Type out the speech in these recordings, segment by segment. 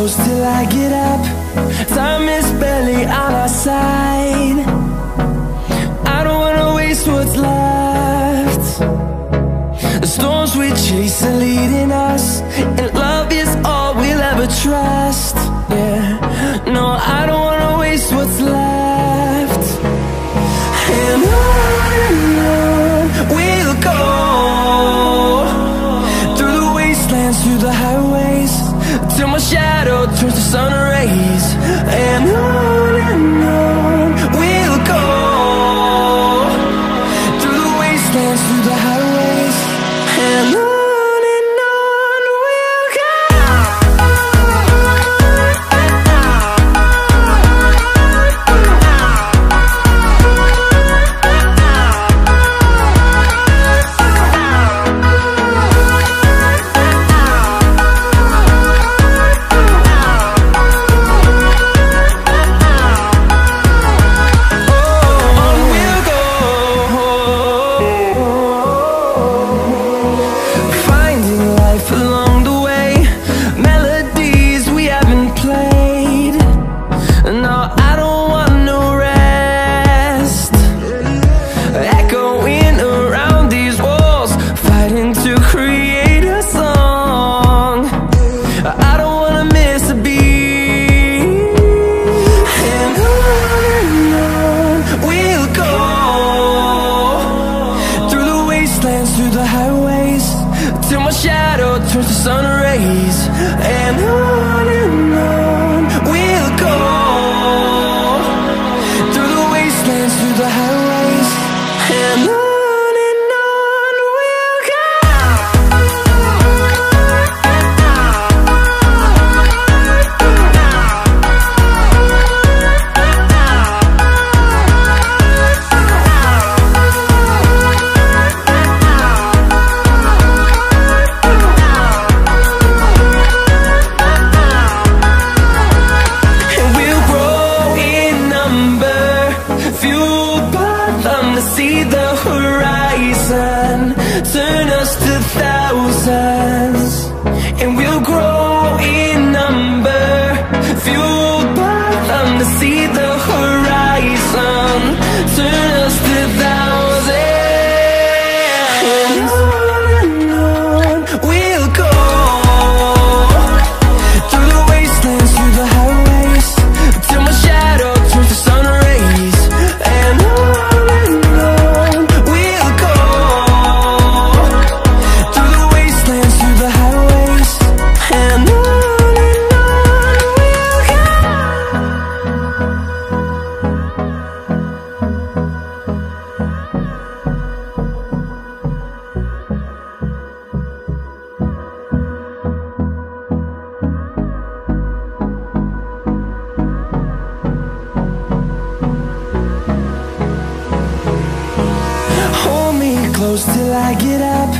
close till I get up. Time is barely on our side. I don't wanna waste what's left. The storms we chase are leading us, and love is all we'll ever trust. Yeah, no, I don't wanna waste what's left. And on we'll go, through the wastelands, through the highways, till my shadow turns to sun rays. And on we'll go, through the wastelands, through the highways, and on. Close till I get up.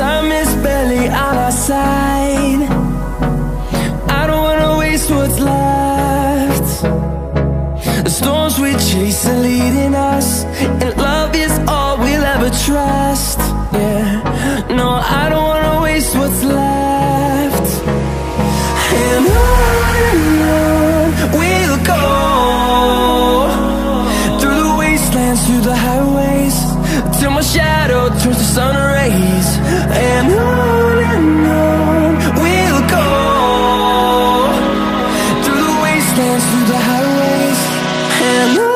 Time is barely on our side. I don't wanna waste what's left. The storms we chase are leading us, and love is all we'll ever trust. Yeah, no, I don't wanna waste what's left. And on we'll go, through the wastelands, through the highways, till my shadow turns to sun rays. And on we'll go, through the wastelands, through the highways, and on.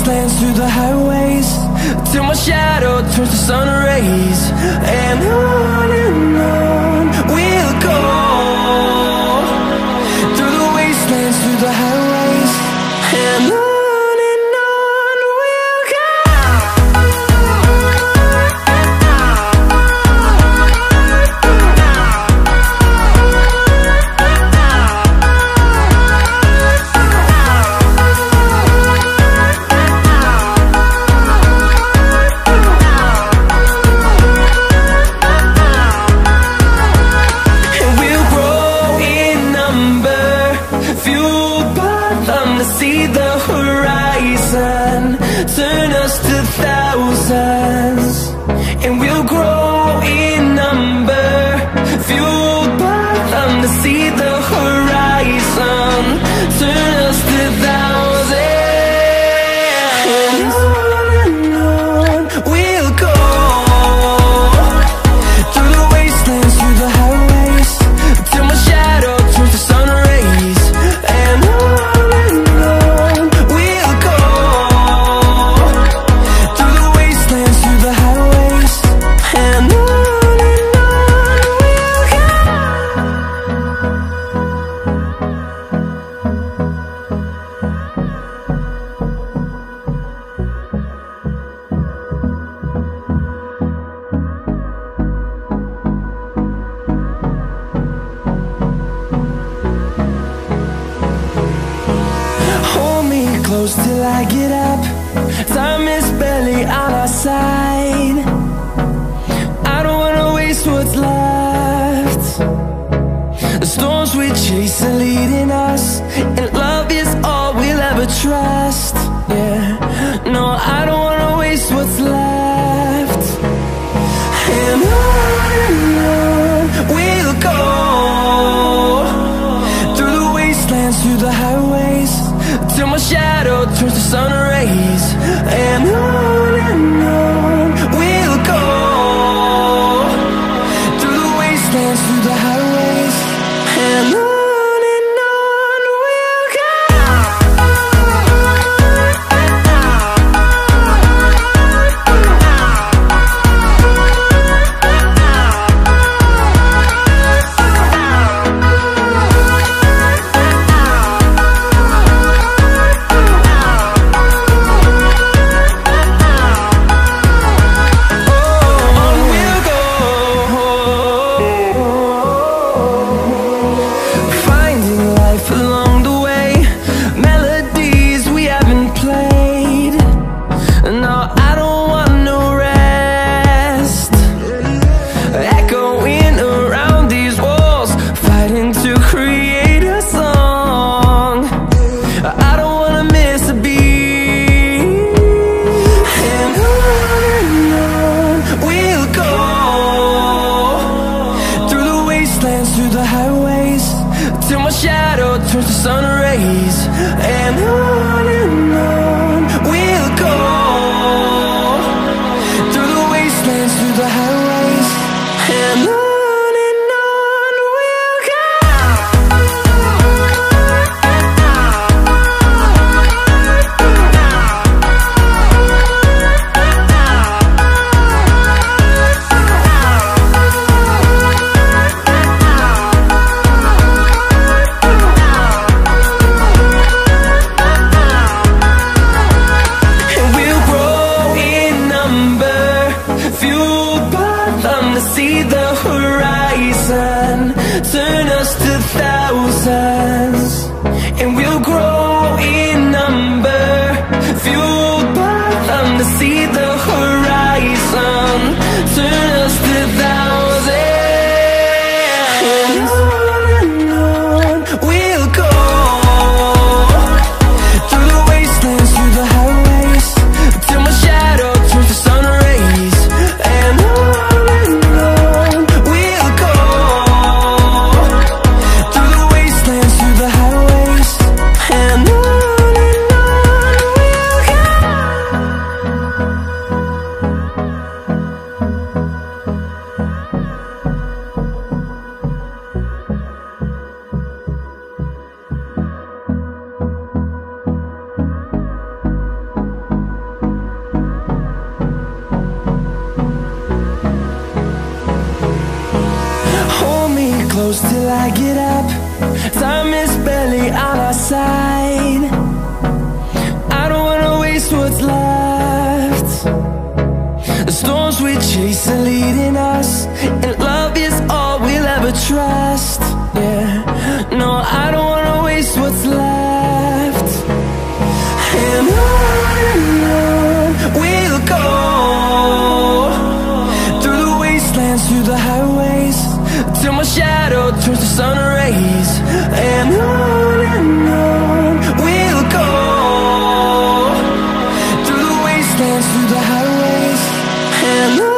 wastelands, through the highways, till my shadow turns to sun rays. And on we'll go, through the wastelands, through the highways, and on. Turn us to thousands, and we'll grow in number, fueled by them to see the horizon. Turn us to thousands, and on we'll go, through the wastelands, through the highways, till my shadow turns to sun rays. And on we'll go, through the wastelands, through the highways, and on we'll go. Hold me close till I get up. Time is barely on our side. I don't wanna waste what's left. The storms we chase are leading us, and love is all we'll ever trust. Yeah, no, I don't wanna waste what's left. And on we'll go, through the wastelands, through the highways, till my shadow turns to sun rays. And on we'll go, through the wastelands, through the highways, and on we'll go. And till I get up. Time is barely on our side. I don't wanna waste what's left. The storms we chase are leading us, and love is all we'll ever trust. Yeah, no, I don't wanna waste what's left. And on we'll go, through the wastelands, through the highways, till my shadow turns to sun rays. And on we'll go, through the wastelands, through the highways, and on.